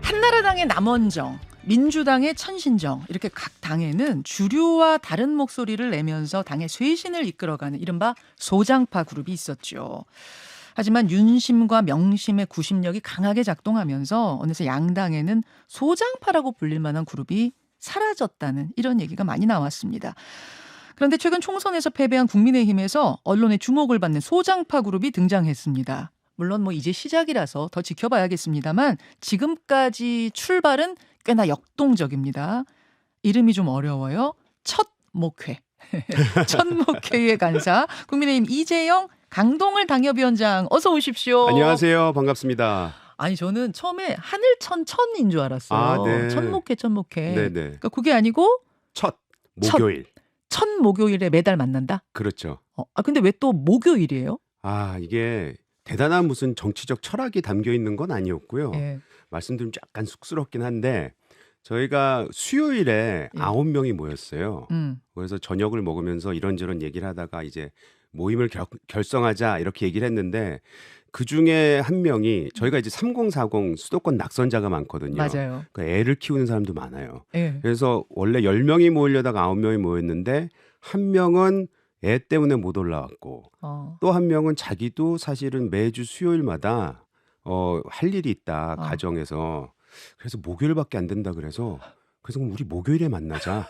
한나라당의 남원정, 민주당의 천신정 이렇게 각 당에는 주류와 다른 목소리를 내면서 당의 쇄신을 이끌어가는 이른바 소장파 그룹이 있었죠. 하지만 윤심과 명심의 구심력이 강하게 작동하면서 어느새 양당에는 소장파라고 불릴 만한 그룹이 사라졌다는 이런 얘기가 많이 나왔습니다. 그런데 최근 총선에서 패배한 국민의힘에서 언론의 주목을 받는 소장파 그룹이 등장했습니다. 물론 이제 시작이라서 더 지켜봐야겠습니다만 지금까지 출발은 꽤나 역동적입니다. 이름이 좀 어려워요. 첫 목회. 첫 목회의 간사 국민의힘 이재영 강동을 당협위원장 어서 오십시오. 안녕하세요. 반갑습니다. 아니 저는 처음에 하늘천 천인 줄 알았어요. 네. 첫 목회 첫 목회. 네네. 그러니까 그게 아니고 첫 목요일. 첫 목요일에 매달 만난다? 그렇죠. 근데 왜 또 목요일이에요? 이게 대단한 무슨 정치적 철학이 담겨 있는 건 아니었고요. 예. 말씀드리면 약간 쑥스럽긴 한데 저희가 수요일에 예. 9명이 모였어요. 음. 그래서 저녁을 먹으면서 이런저런 얘기를 하다가 이제 모임을 결성하자 이렇게 얘기를 했는데 그중에 한 명이 저희가 이제 3040 수도권 낙선자가 많거든요. 맞아요. 그러니까 애를 키우는 사람도 많아요. 예. 그래서 원래 10명이 모이려다가 9명이 모였는데 한 명은 애 때문에 못 올라왔고 또 한 명은 자기도 사실은 매주 수요일마다 할 일이 있다 가정에서 그래서 목요일밖에 안 된다 그래서 그럼 우리 목요일에 만나자.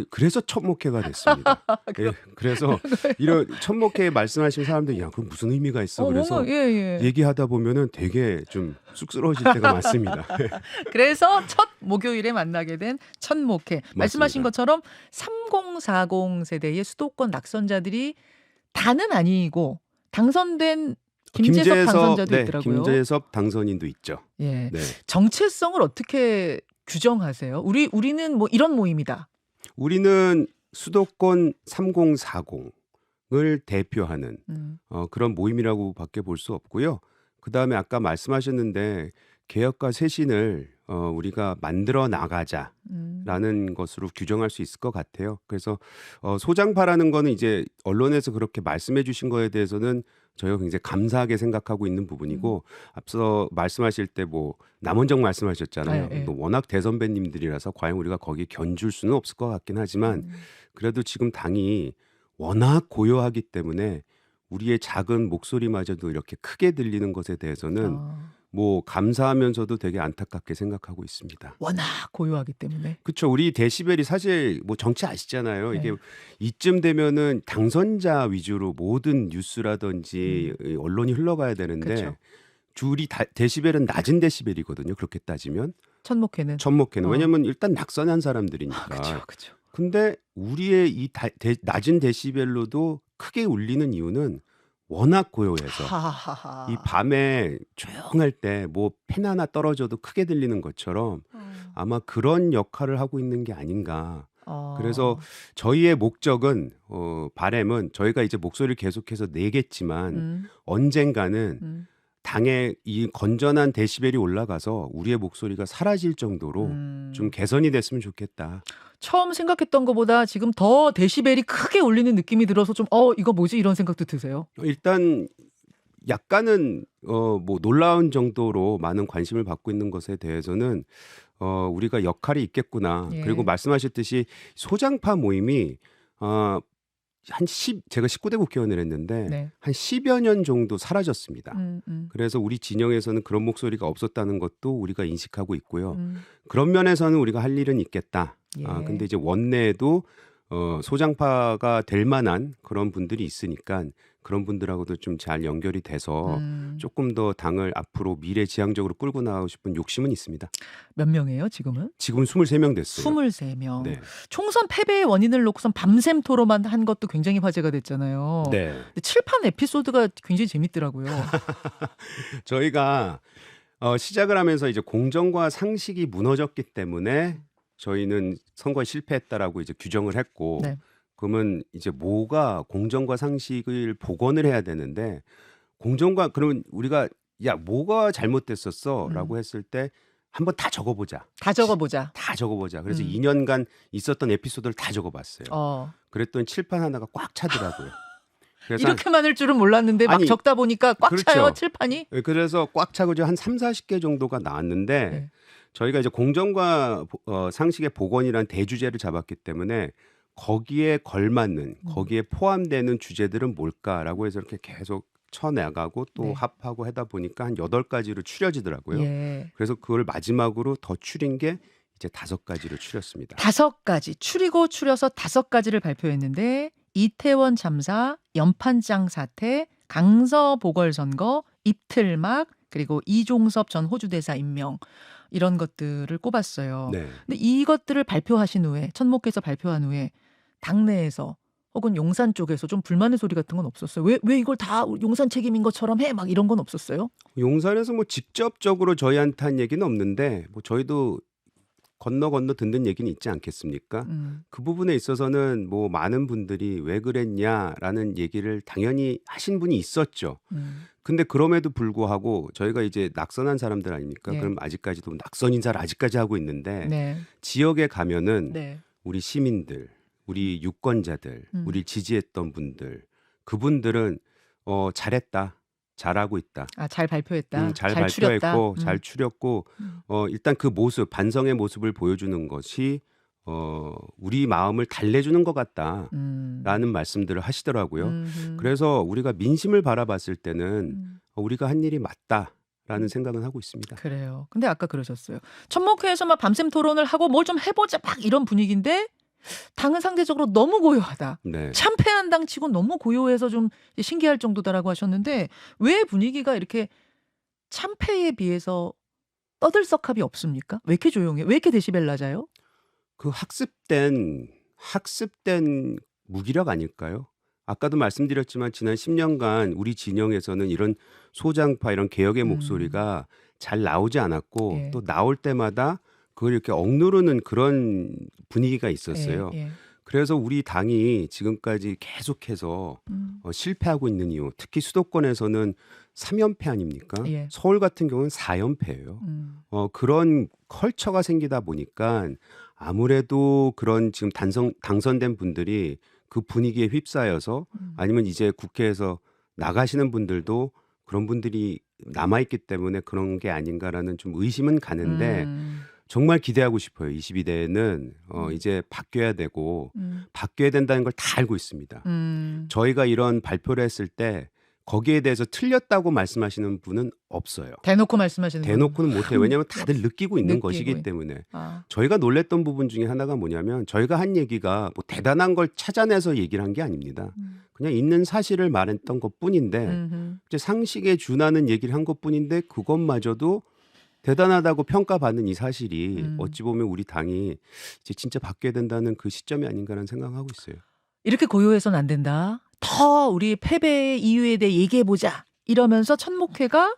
그래서 첫 목회가 됐습니다. 예, 그래서 이런 첫 목회 말씀하신 사람들이 그럼 무슨 의미가 있어? 그래서 예. 얘기하다 보면은 되게 좀 쑥스러워질 때가 많습니다. 그래서 첫 목요일에 만나게 된 첫 목회. 말씀하신 것처럼 3040 세대의 수도권 낙선자들이 다는 아니고 당선된 김재섭 당선자도 있더라고요. 김재섭 당선인도 있죠. 예. 네. 정체성을 어떻게 규정하세요? 우리는 이런 모임이다. 우리는 수도권 3040을 대표하는 그런 모임이라고 밖에 볼 수 없고요. 그다음에 아까 말씀하셨는데 개혁과 쇄신을 우리가 만들어 나가자라는 것으로 규정할 수 있을 것 같아요. 그래서 소장파라는 거는 이제 언론에서 그렇게 말씀해 주신 거에 대해서는 저희가 굉장히 감사하게 생각하고 있는 부분이고 앞서 말씀하실 때 남원정 말씀하셨잖아요. 네. 워낙 대선배님들이라서 과연 우리가 거기에 견줄 수는 없을 것 같긴 하지만 그래도 지금 당이 워낙 고요하기 때문에 우리의 작은 목소리마저도 이렇게 크게 들리는 것에 대해서는 감사하면서도 되게 안타깝게 생각하고 있습니다. 워낙 고요하기 때문에. 그렇죠. 우리 데시벨이 사실 정치 아시잖아요. 이게 이쯤 되면은 당선자 위주로 모든 뉴스라든지 언론이 흘러가야 되는데 그쵸. 우리 데시벨은 낮은 데시벨이거든요. 그렇게 따지면. 첫 목회는. 왜냐면 일단 낙선한 사람들이니까. 그렇죠. 근데 우리의 이 낮은 데시벨로도 크게 울리는 이유는 워낙 고요해서 이 밤에 조용할 때 펜 하나 떨어져도 크게 들리는 것처럼 아마 그런 역할을 하고 있는 게 아닌가. 그래서 저희의 목적은 바람은 저희가 이제 목소리를 계속해서 내겠지만 언젠가는 당의 이 건전한 데시벨이 올라가서 우리의 목소리가 사라질 정도로 좀 개선이 됐으면 좋겠다. 처음 생각했던 것보다 지금 더 데시벨이 크게 울리는 느낌이 들어서 좀 이거 뭐지 이런 생각도 드세요? 일단 약간은 놀라운 정도로 많은 관심을 받고 있는 것에 대해서는 우리가 역할이 있겠구나. 예. 그리고 말씀하셨듯이 소장파 모임이 제가 19대 국회의원을 했는데 한 10여 년 정도 사라졌습니다. 그래서 우리 진영에서는 그런 목소리가 없었다는 것도 우리가 인식하고 있고요. 그런 면에서는 우리가 할 일은 있겠다. 근데 이제 원내에도 소장파가 될 만한 그런 분들이 있으니까 그런 분들하고도 좀 잘 연결이 돼서 조금 더 당을 앞으로 미래지향적으로 끌고 나가고 싶은 욕심은 있습니다. 몇 명이에요 지금은? 지금 23명 됐어요. 23명. 네. 총선 패배의 원인을 놓고선 밤샘 토론만 한 것도 굉장히 화제가 됐잖아요. 네. 근데 칠판 에피소드가 굉장히 재밌더라고요. 저희가 시작을 하면서 이제 공정과 상식이 무너졌기 때문에 저희는 선거에 실패했다라고 이제 규정을 했고 그러면 이제 뭐가 공정과 상식을 복원을 해야 되는데 그러면 우리가 뭐가 잘못됐었어라고 했을 때 한번 다 적어보자. 다 적어보자. 그래서 2년간 있었던 에피소드를 다 적어봤어요. 그랬더니 칠판 하나가 꽉 차더라고요. 그래서 이렇게 많을 줄은 몰랐는데 막 아니, 적다 보니까 꽉 그렇죠. 차요, 칠판이. 그래서 꽉 차고 한 30-40개 정도가 나왔는데 네. 저희가 이제 공정과 상식의 복원이라는 대주제를 잡았기 때문에 거기에 걸맞는 거기에 포함되는 주제들은 뭘까라고 해서 이렇게 계속 쳐나가고 또 네. 합하고 하다 보니까 한 8가지로 추려지더라고요. 예. 그래서 그걸 마지막으로 더 추린 게 이제 5가지로 추렸습니다. 5가지 추리고 추려서 5가지를 발표했는데 이태원 참사, 연판장 사태, 강서 보궐선거, 입틀막, 그리고 이종섭 전 호주 대사 임명 이런 것들을 꼽았어요. 네. 근데 이것들을 발표하신 후에 천목해서 발표한 후에 당내에서 혹은 용산 쪽에서 좀 불만의 소리 같은 건 없었어요? 왜 이걸 다 용산 책임인 것처럼 해? 막 이런 건 없었어요? 용산에서 뭐 직접적으로 저희한테 한 얘기는 없는데 뭐 저희도 건너 듣는 얘기는 있지 않겠습니까? 그 부분에 있어서는 뭐 많은 분들이 왜 그랬냐라는 얘기를 당연히 하신 분이 있었죠. 근데 그럼에도 불구하고 저희가 이제 낙선한 사람들 아닙니까? 예. 그럼 아직까지도 낙선 인사를 아직까지 하고 있는데 네. 지역에 가면은 네. 우리 시민들, 우리 유권자들, 우리 지지했던 분들, 그분들은 잘했다, 잘하고 있다. 아, 잘 발표했다. 잘 추렸다. 발표했고 잘 추렸고 일단 그 모습, 반성의 모습을 보여주는 것이 우리 마음을 달래주는 것 같다라는 말씀들을 하시더라고요. 그래서 우리가 민심을 바라봤을 때는 우리가 한 일이 맞다라는 생각은 하고 있습니다. 그래요. 근데 아까 그러셨어요. 천목회에서 막 밤샘 토론을 하고 뭘 좀 해보자 막 이런 분위기인데 당은 상대적으로 너무 고요하다. 네. 참패한 당 치고 너무 고요해서 좀 신기할 정도다라고 하셨는데 왜 분위기가 이렇게 참패에 비해서 떠들썩함이 없습니까? 왜 이렇게 조용해? 왜 이렇게 데시벨 낮아요? 그 학습된 무기력 아닐까요? 아까도 말씀드렸지만 지난 10년간 우리 진영에서는 이런 소장파 이런 개혁의 목소리가 잘 나오지 않았고 예. 또 나올 때마다 그걸 이렇게 억누르는 그런 분위기가 있었어요. 예. 그래서 우리 당이 지금까지 계속해서 실패하고 있는 이유, 특히 수도권에서는 3연패 아닙니까? 예. 서울 같은 경우는 4연패예요. 그런 컬처가 생기다 보니까 아무래도 그런 지금 당선된 분들이 그 분위기에 휩싸여서 아니면 이제 국회에서 나가시는 분들도 그런 분들이 남아있기 때문에 그런 게 아닌가라는 좀 의심은 가는데 정말 기대하고 싶어요. 22대에는 이제 바뀌어야 되고 바뀌어야 된다는 걸 다 알고 있습니다. 저희가 이런 발표를 했을 때 거기에 대해서 틀렸다고 말씀하시는 분은 없어요. 대놓고 말씀하시는 대놓고는 못해요. 왜냐하면 다들 느끼고 있는 것이기 있- 때문에. 아. 저희가 놀랬던 부분 중에 하나가 뭐냐면 저희가 한 얘기가 뭐 대단한 걸 찾아내서 얘기를 한 게 아닙니다. 그냥 있는 사실을 말했던 것뿐인데 이제 상식에 준하는 얘기를 한 것뿐인데 그것마저도 대단하다고 평가받는 이 사실이 어찌 보면 우리 당이 이제 진짜 바뀌어야 된다는 그 시점이 아닌가라는 생각하고 있어요. 이렇게 고요해서는 안 된다. 더 우리 패배의 이유에 대해 얘기해보자. 이러면서 천목회가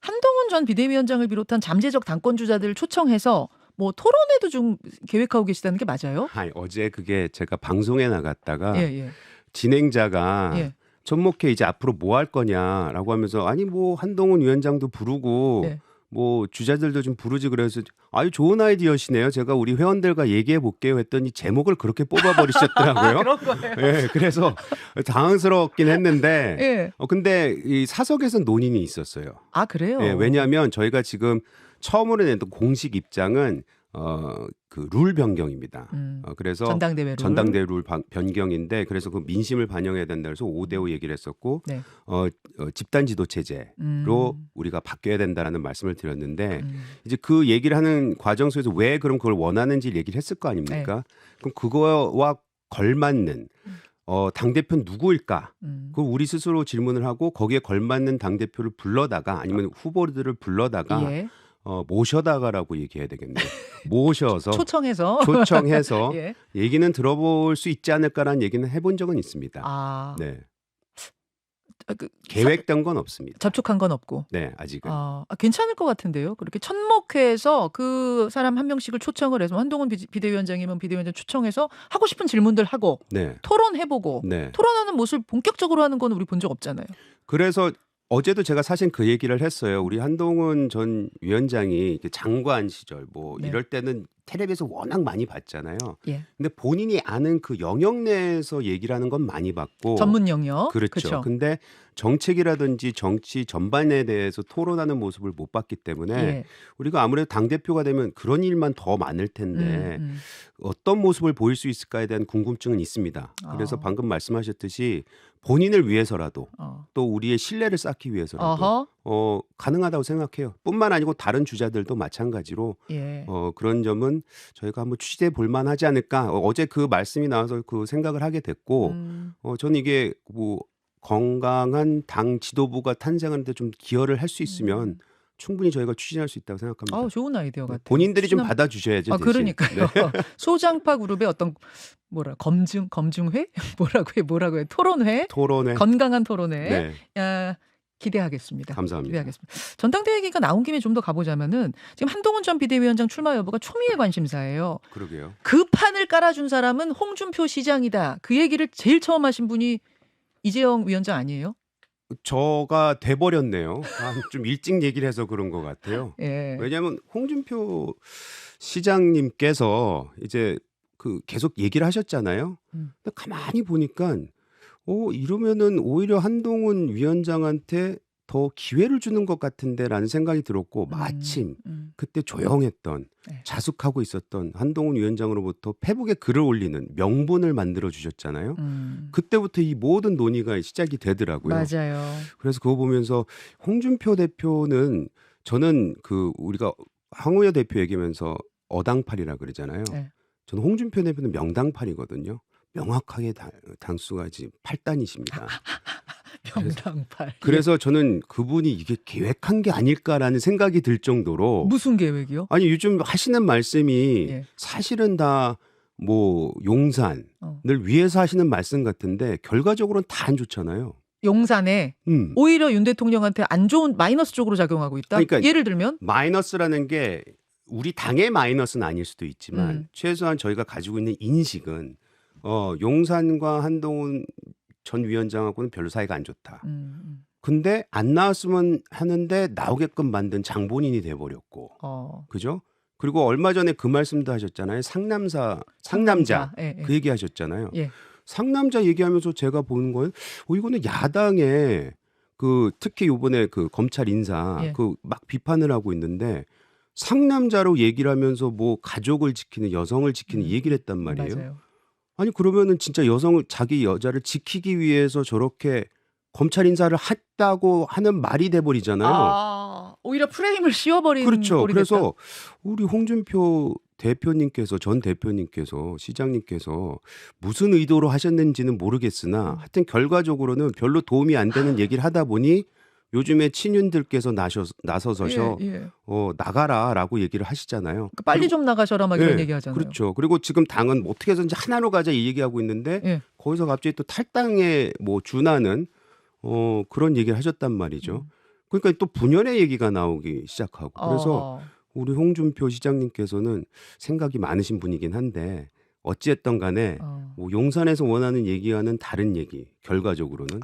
한동훈 전 비대위원장을 비롯한 잠재적 당권 주자들을 초청해서 뭐 토론회도 좀 계획하고 계시다는 게 맞아요? 어제 그게 제가 방송에 나갔다가 예. 진행자가 예. 천목회 이제 앞으로 뭐 할 거냐라고 하면서 아니 뭐 한동훈 위원장도 부르고 네. 뭐 주자들도 좀 부르지 그래서 아유 좋은 아이디어시네요. 제가 우리 회원들과 얘기해 볼게요 했더니 제목을 그렇게 뽑아버리셨더라고요. 그런 거예요. 예, 그래서 당황스럽긴 했는데 예. 근데 이 사석에서 논의는 있었어요. 아, 그래요? 예, 왜냐하면 저희가 지금 처음으로 냈던 공식 입장은 그 룰 변경입니다. 그래서 전당대회 룰 변경인데 그래서 그 민심을 반영해야 된다 그래서 5대5 얘기를 했었고 네. 집단 지도 체제로 우리가 바뀌어야 된다라는 말씀을 드렸는데 이제 그 얘기를 하는 과정 속에서 왜 그럼 그걸 원하는지 얘기를 했을 거 아닙니까? 네. 그럼 그거와 걸맞는 당대표는 누구일까? 그 우리 스스로 질문을 하고 거기에 걸맞는 당대표를 불러다가 아니면 후보들을 불러다가 예. 모셔다가라고 얘기해야 되겠네요. 모셔서 초청해서 예. 얘기는 들어볼 수 있지 않을까라는 얘기는 해본 적은 있습니다. 아, 네, 그 계획된 건 없습니다. 접촉한 건 없고. 네, 아직은. 괜찮을 것 같은데요. 그렇게 천목회에서 그 사람 한 명씩을 초청을 해서 한동훈 비대위원장이면 비대위원장 초청해서 하고 싶은 질문들 하고 네, 토론해보고 네. 토론하는 모습을 본격적으로 하는 건 우리 본 적 없잖아요. 그래서 어제도 제가 사실 그 얘기를 했어요. 우리 한동훈 전 위원장이 장관 시절 뭐 네. 이럴 때는 텔레비에서 워낙 많이 봤잖아요. 예. 근데 본인이 아는 그 영역 내에서 얘기를 하는 건 많이 봤고 전문 영역. 그렇죠. 그쵸. 근데 정책이라든지 정치 전반에 대해서 토론하는 모습을 못 봤기 때문에 예. 우리가 아무래도 당대표가 되면 그런 일만 더 많을 텐데 어떤 모습을 보일 수 있을까에 대한 궁금증은 있습니다. 그래서 어. 방금 말씀하셨듯이 본인을 위해서라도 어. 또 우리의 신뢰를 쌓기 위해서라도 어허. 가능하다고 생각해요. 뿐만 아니고 다른 주자들도 마찬가지로 예. 그런 점은 저희가 한번 취재해 볼 만하지 않을까. 어제 그 말씀이 나와서 그 생각을 하게 됐고 저는 이게 뭐 건강한 당 지도부가 탄생하는 데 좀 기여를 할 수 있으면 충분히 저희가 추진할 수 있다고 생각합니다. 좋은 아이디어 같아요. 본인들이 좀 추진하면- 받아주셔야죠. 대신. 그러니까요. 네. 소장파 그룹의 어떤 검증회 뭐라고 해 토론회 토론회. 건강한 토론회 네. 기대하겠습니다. 감사합니다. 기대하겠습니다. 전당대회 얘기가 나온 김에 좀 더 가보자면은 지금 한동훈 전 비대위원장 출마 여부가 초미의 관심사예요. 그러게요. 그 판을 깔아준 사람은 홍준표 시장이다. 그 얘기를 제일 처음 하신 분이 이재영 위원장 아니에요? 저가 돼버렸네요. 좀 일찍 얘기를 해서 그런 것 같아요. 예. 왜냐하면 홍준표 시장님께서 이제 그 계속 얘기를 하셨잖아요. 근데 가만히 보니까 이러면은 오히려 한동훈 위원장한테 더 기회를 주는 것 같은데라는 생각이 들었고 마침 그때 조용했던 네. 자숙하고 있었던 한동훈 위원장으로부터 페북에 글을 올리는 명분을 만들어 주셨잖아요. 그때부터 이 모든 논의가 시작이 되더라고요. 맞아요. 그래서 그거 보면서 홍준표 대표는 저는 그 우리가 황우여 대표 얘기하면서 어당팔이라 그러잖아요. 네. 저는 홍준표 대표는 명당팔이거든요. 명확하게 당수가 지금 8단이십니다. 명당팔. 그래서 저는 그분이 이게 계획한 게 아닐까라는 생각이 들 정도로 무슨 계획이요? 아니 요즘 하시는 말씀이 예. 사실은 다 뭐 용산을 위해서 하시는 말씀 같은데 결과적으로는 다 안 좋잖아요. 용산에 오히려 윤 대통령한테 안 좋은 마이너스 쪽으로 작용하고 있다. 그러니까 예를 들면 마이너스라는 게 우리 당의 마이너스는 아닐 수도 있지만 최소한 저희가 가지고 있는 인식은 용산과 한동훈 전 위원장하고는 별로 사이가 안 좋다. 근데 안 나왔으면 하는데 나오게끔 만든 장본인이 돼버렸고, 그죠? 그리고 얼마 전에 그 말씀도 하셨잖아요. 상남자 예, 예. 그 얘기 하셨잖아요. 예. 상남자 얘기하면서 제가 보는 건 이거는 야당에 그 특히 이번에 그 검찰 인사 예. 그 막 비판을 하고 있는데 상남자로 얘기를 하면서 뭐 가족을 지키는 여성을 지키는 이 얘기를 했단 말이에요. 맞아요. 아니 그러면은 진짜 자기 여자를 지키기 위해서 저렇게 검찰 인사를 했다고 하는 말이 돼버리잖아요. 오히려 프레임을 씌워버린 그렇죠. 꼴이 그래서 됐다. 우리 홍준표 대표님께서 전 대표님께서 시장님께서 무슨 의도로 하셨는지는 모르겠으나 하여튼 결과적으로는 별로 도움이 안 되는 얘기를 하다 보니 요즘에 친윤들께서 나서서셔 예. 나가라라고 얘기를 하시잖아요. 그러니까 빨리 좀 나가셔라 막 이런 네, 얘기하잖아요. 그렇죠. 그리고 지금 당은 뭐 어떻게 해서든지 하나로 가자 이 얘기하고 있는데 예. 거기서 갑자기 또 탈당에 뭐 준하는 그런 얘기를 하셨단 말이죠. 그러니까 또 분열의 얘기가 나오기 시작하고 그래서 우리 홍준표 시장님께서는 생각이 많으신 분이긴 한데 어찌했던 간에 뭐 용산에서 원하는 얘기와는 다른 얘기 결과적으로는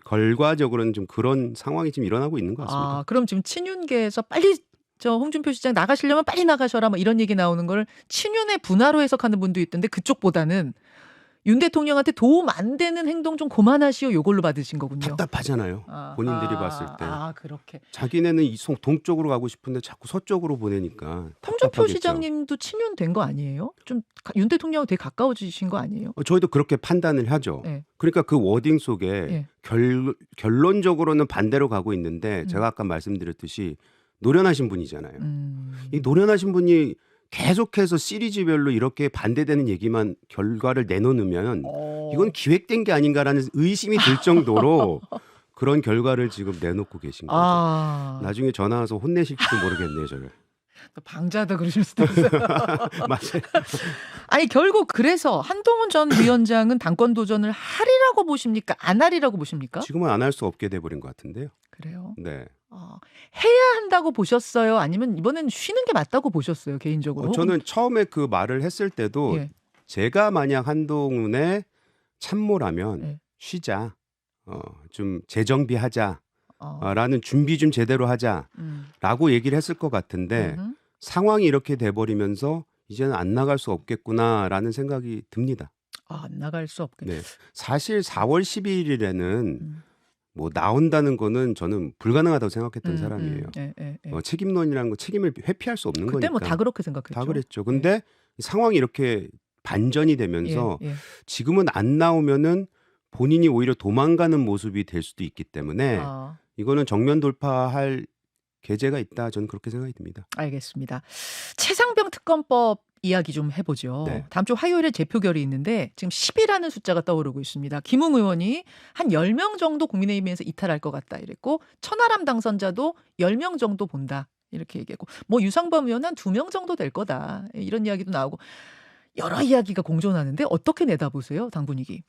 결과적으로는 좀 그런 상황이 지금 일어나고 있는 것 같습니다. 그럼 지금 친윤계에서 빨리 저 홍준표 시장 나가시려면 빨리 나가셔라 뭐 이런 얘기 나오는 걸 친윤의 분화로 해석하는 분도 있던데 그쪽보다는 윤 대통령한테 도움 안 되는 행동 좀 그만하시오 요걸로 받으신 거군요. 답답하잖아요. 본인들이 봤을 때. 그렇게. 자기네는 동쪽으로 가고 싶은데 자꾸 서쪽으로 보내니까 홍준표 답답하겠죠. 시장님도 친윤 된 거 아니에요? 좀 윤 대통령하고 되게 가까워지신 거 아니에요? 저희도 그렇게 판단을 하죠. 네. 그러니까 그 워딩 속에 예. 결론적으로는 반대로 가고 있는데 제가 아까 말씀드렸듯이 노련하신 분이잖아요. 이 노련하신 분이 계속해서 시리즈별로 이렇게 반대되는 얘기만 결과를 내놓으면 이건 기획된 게 아닌가라는 의심이 들 정도로 그런 결과를 지금 내놓고 계신 거죠. 나중에 전화 와서 혼내실지도 모르겠네요, 저를. 방자하다 그러실 수도 있어요. 맞아요. 아니 결국 그래서 한동훈 전 위원장은 당권 도전을 하리라고 보십니까? 안 하리라고 보십니까? 지금은 안 할 수 없게 돼버린 것 같은데요. 그래요? 네. 해야 한다고 보셨어요? 아니면 이번엔 쉬는 게 맞다고 보셨어요? 개인적으로? 저는 처음에 그 말을 했을 때도 예. 제가 만약 한동훈의 참모라면 예. 쉬자. 좀 재정비하자. 라는 준비 좀 제대로 하자라고 얘기를 했을 것 같은데 상황이 이렇게 돼버리면서 이제는 안 나갈 수 없겠구나라는 생각이 듭니다. 안 나갈 수 없겠네. 네. 사실 4월 11일에는 음. 뭐 나온다는 거는 저는 불가능하다고 생각했던 사람이에요. 예, 예, 예. 책임론이라는 거 책임을 회피할 수 없는 그때 거니까. 뭐 다 그렇게 생각했죠. 다 그랬죠. 근데 상황이 이렇게 반전이 되면서 예, 예. 지금은 안 나오면은 본인이 오히려 도망가는 모습이 될 수도 있기 때문에 이거는 정면 돌파할 계제가 있다. 저는 그렇게 생각이 듭니다. 알겠습니다. 최상병 특검법 이야기 좀 해보죠. 네. 다음 주 화요일에 재표결이 있는데 지금 10이라는 숫자가 떠오르고 있습니다. 김웅 의원이 한 10명 정도 국민의힘에서 이탈할 것 같다 이랬고 천하람 당선자도 10명 정도 본다 이렇게 얘기했고 뭐 유상범 의원 한 2명 정도 될 거다 이런 이야기도 나오고 여러 이야기가 공존하는데 어떻게 내다보세요? 당 분위기.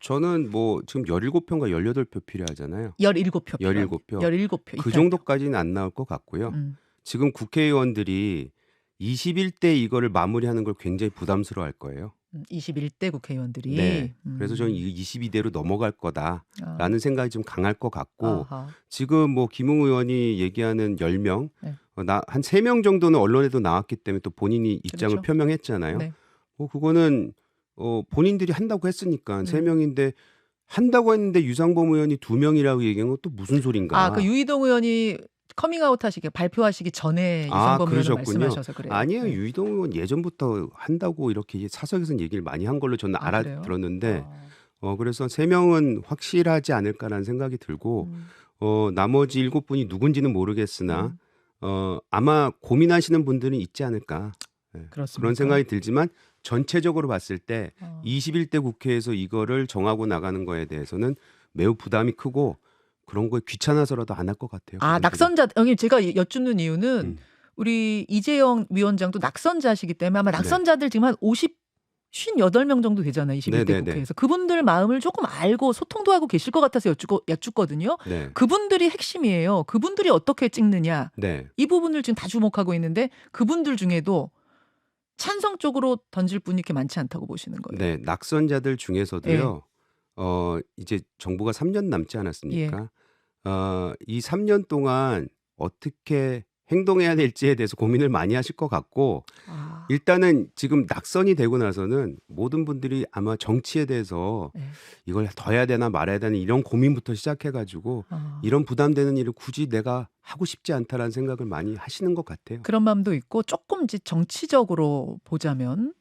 저는 뭐 지금 17표인가 18표 필요하잖아요. 17표. 17표. 17표. 그 정도까지는 안 나올 것 같고요. 지금 국회의원들이 21대 이거를 마무리하는 걸 굉장히 부담스러워할 거예요. 21대 국회의원들이. 네. 그래서 저는 22대로 넘어갈 거다라는 생각이 좀 강할 것 같고 지금 뭐 김웅 의원이 얘기하는 10명, 네. 한 3명 정도는 언론에도 나왔기 때문에 또 본인이 입장을 그렇죠. 표명했잖아요. 네. 그거는 본인들이 한다고 했으니까 3명인데 한다고 했는데 유상범 의원이 2명이라고 얘기한 건 또 무슨 소린가. 그 유이동 의원이 커밍아웃 하시기 발표하시기 전에 유상범 의원이 말씀하셔서 그래요. 아니에요. 네. 유이동 의원 예전부터 한다고 이렇게 사석에서 얘기를 많이 한 걸로 저는 알아들었는데 그래서 3명은 확실하지 않을까라는 생각이 들고 나머지 7분이 누군지는 모르겠으나 아마 고민하시는 분들은 있지 않을까. 네. 그런 생각이 들지만 전체적으로 봤을 때 21대 국회에서 이거를 정하고 나가는 거에 대해서는 매우 부담이 크고 그런 거에 귀찮아서라도 안 할 것 같아요. 낙선자 여기 제가 여쭙는 이유는 우리 이재영 위원장도 낙선자시기 때문에 아마 낙선자들 지금 한 58명 정도 되잖아요. 21대 국회에서. 그분들 마음을 조금 알고 소통도 하고 계실 것 같아서 여쭙거든요. 네. 그분들이 핵심이에요. 그분들이 어떻게 찍느냐. 네. 이 부분을 지금 다 주목하고 있는데 그분들 중에도 찬성 쪽으로 던질 분이 이렇게 많지 않다고 보시는 거예요. 네. 낙선자들 중에서도요. 이제 정부가 3년 남지 않았습니까? 이 3년 동안 어떻게 행동해야 될지에 대해서 고민을 많이 하실 것 같고 일단은 지금 낙선이 되고 나서는 모든 분들이 아마 정치에 대해서 이걸 더 해야 되나 말아야 되나 이런 고민부터 시작해가지고 이런 부담되는 일을 굳이 내가 하고 싶지 않다라는 생각을 많이 하시는 것 같아요. 그런 마음도 있고 조금 이제 정치적으로 보자면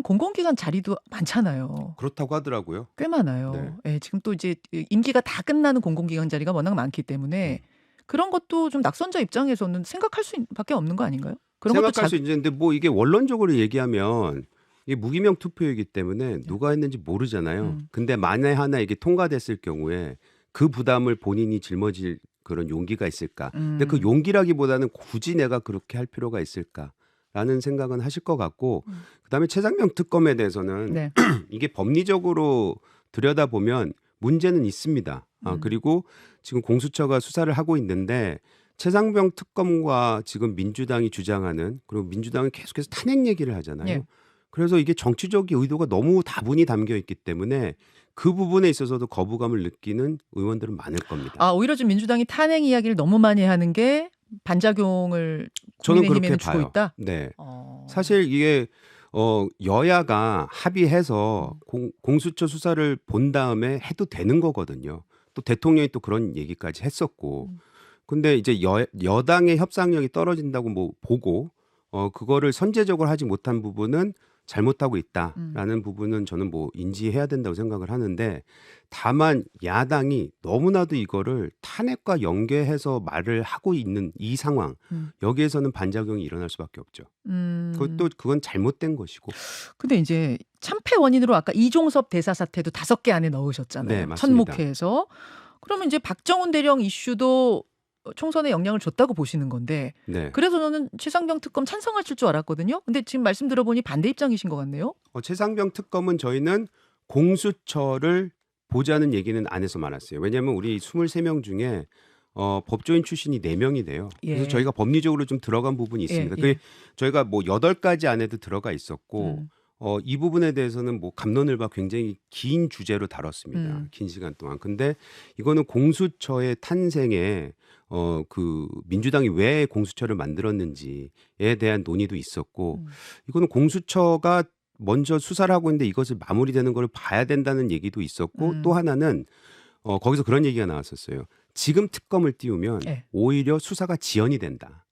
공공기관 자리도 많잖아요. 그렇다고 하더라고요. 꽤 많아요. 네. 지금 또 이제 임기가 다 끝나는 공공기관 자리가 워낙 많기 때문에 그런 것도 좀 낙선자 입장에서는 생각할 수밖에 없는 거 아닌가요? 그런 생각할 수 있는데 뭐 이게 원론적으로 얘기하면 이게 무기명 투표이기 때문에 누가 했는지 모르잖아요. 근데 만에 하나 이게 통과됐을 경우에 그 부담을 본인이 짊어질 그런 용기가 있을까? 근데 그 용기라기보다는 굳이 내가 그렇게 할 필요가 있을까라는 생각은 하실 것 같고 그다음에 최상병 특검에 대해서는 이게 법리적으로 들여다보면 문제는 있습니다. 그리고 지금 공수처가 수사를 하고 있는데 최상병 특검과 지금 민주당이 주장하는 그리고 민주당은 계속해서 탄핵 얘기를 하잖아요. 그래서 이게 정치적 의도가 너무 다분히 담겨 있기 때문에 그 부분에 있어서도 거부감을 느끼는 의원들은 많을 겁니다. 오히려 좀 민주당이 탄핵 이야기를 너무 많이 하는 게 반작용을 국민의힘에는 주고 있다? 네. 사실 이게 여야가 합의해서 공수처 수사를 본 다음에 해도 되는 거거든요. 또 대통령이 또 그런 얘기까지 했었고. 근데 이제 여당의 협상력이 떨어진다고 뭐 보고 그거를 선제적으로 하지 못한 부분은 잘못하고 있다라는 부분은 저는 뭐 인지해야 된다고 생각을 하는데 다만 야당이 너무나도 이거를 탄핵과 연계해서 말을 하고 있는 이 상황 여기에서는 반작용이 일어날 수밖에 없죠. 그건 잘못된 것이고. 근데 이제 참패 원인으로 아까 이종섭 대사 사태도 5개 안에 넣으셨잖아요. 네, 맞습니다. 천목회에서. 그러면 이제 박정훈 대령 이슈도 총선에 영향을 줬다고 보시는 건데 그래서 저는 최상병 특검 찬성하실 줄 알았거든요. 근데 지금 말씀 들어보니 반대 입장이신 것 같네요. 최상병 특검은 저희는 공수처를 보자는 얘기는 안 해서 많았어요. 왜냐하면 우리 23명 중에 법조인 출신이 4명이 돼요. 그래서 저희가 법리적으로 좀 들어간 부분이 있습니다. 그게 저희가 뭐 8가지 안에도 들어가 있었고 이 부분에 대해서는 뭐 갑론을박 굉장히 긴 주제로 다뤘습니다. 음. 긴 시간 동안. 근데 이거는 공수처의 탄생에 그 민주당이 왜 공수처를 만들었는지에 대한 논의도 있었고, 이거는 공수처가 먼저 수사를 하고 있는데 이것을 마무리되는 걸 봐야 된다는 얘기도 있었고, 또 하나는 거기서 그런 얘기가 나왔었어요. 지금 특검을 띄우면 예. 오히려 수사가 지연이 된다.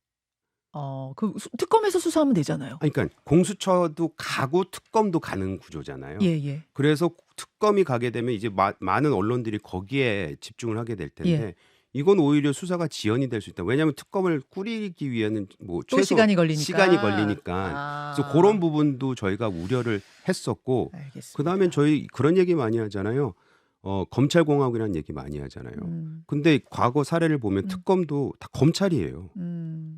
그 특검에서 수사하면 되잖아요. 아니, 그러니까 공수처도 가고 특검도 가는 구조잖아요. 예, 예. 그래서 특검이 가게 되면 이제 많은 언론들이 거기에 집중을 하게 될 텐데, 예. 이건 오히려 수사가 지연이 될 수 있다. 왜냐하면 특검을 꾸리기 위해는 뭐 또 최소 시간이 걸리니까. 시간이 걸리니까. 그래서 그런 부분도 저희가 우려를 했었고, 알겠습니다. 그다음에 저희 그런 얘기 많이 하잖아요. 검찰공화국이라는 얘기 많이 하잖아요. 근데 과거 사례를 보면 특검도 다 검찰이에요.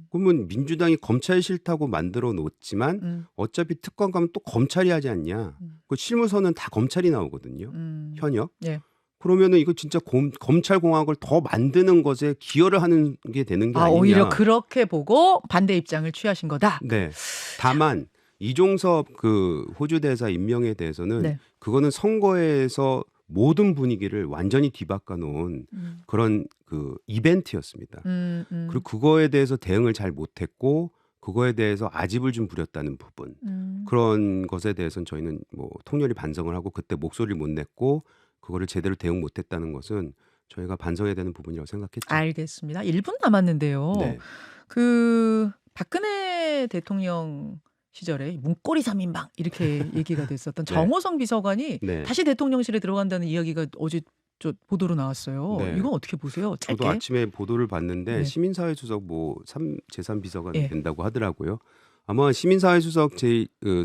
그러면 민주당이 검찰 싫다고 만들어 놓지만 어차피 특검 가면 또 검찰이 하지 않냐. 그 실무서는 다 검찰이 나오거든요. 현역. 예. 그러면은 이거 진짜 검찰공화국을 더 만드는 것에 기여를 하는 게 되는 게 아니냐. 오히려 그렇게 보고 반대 입장을 취하신 거다. 네. 다만 이종섭 그 호주 대사 임명에 대해서는 네. 그거는 선거에서 모든 분위기를 완전히 뒤바꿔 놓은 그런 그 이벤트였습니다. 그리고 그거에 대해서 대응을 잘 못했고, 그거에 대해서 아집을 좀 부렸다는 부분, 그런 것에 대해서는 저희는 뭐 통렬히 반성을 하고, 그때 목소리를 못 냈고 그거를 제대로 대응 못했다는 것은 저희가 반성해야 되는 부분이라고 생각했죠. 알겠습니다. 1분 남았는데요. 네. 그 박근혜 대통령 시절에 문고리 3인방 이렇게 얘기가 됐었던 네. 정호성 비서관이 네. 다시 대통령실에 들어간다는 이야기가 어제 저 보도로 나왔어요. 네. 이건 어떻게 보세요? 짧게. 저도 아침에 보도를 봤는데 네. 시민사회수석 뭐 제3비서관이 예. 된다고 하더라고요. 아마 시민사회수석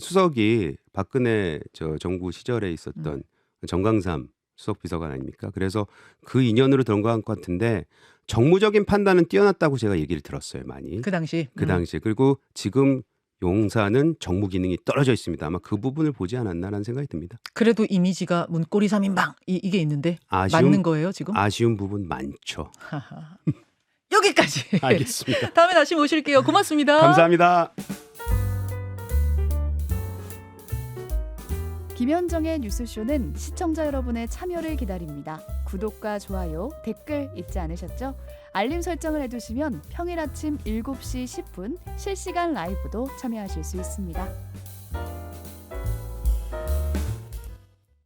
수석이 박근혜 정부 시절에 있었던 정강삼 수석비서관 아닙니까? 그래서 그 인연으로 들어간 것 같은데, 정무적인 판단은 뛰어났다고 제가 얘기를 들었어요, 많이. 그 당시. 그 당시에. 그리고 지금 용사는 정무 기능이 떨어져 있습니다. 아마 그 부분을 보지 않았나라는 생각이 듭니다. 그래도 이미지가 문고리 3인방 이게 있는데 아쉬운, 맞는 거예요 지금? 아쉬운 부분 많죠. 여기까지. 알겠습니다. 다음에 다시 모실게요. 고맙습니다. 감사합니다. 김현정의 뉴스쇼는 시청자 여러분의 참여를 기다립니다. 구독과 좋아요, 댓글 잊지 않으셨죠? 알림 설정을 해두시면 평일 아침 7시 10분 실시간 라이브도 참여하실 수 있습니다.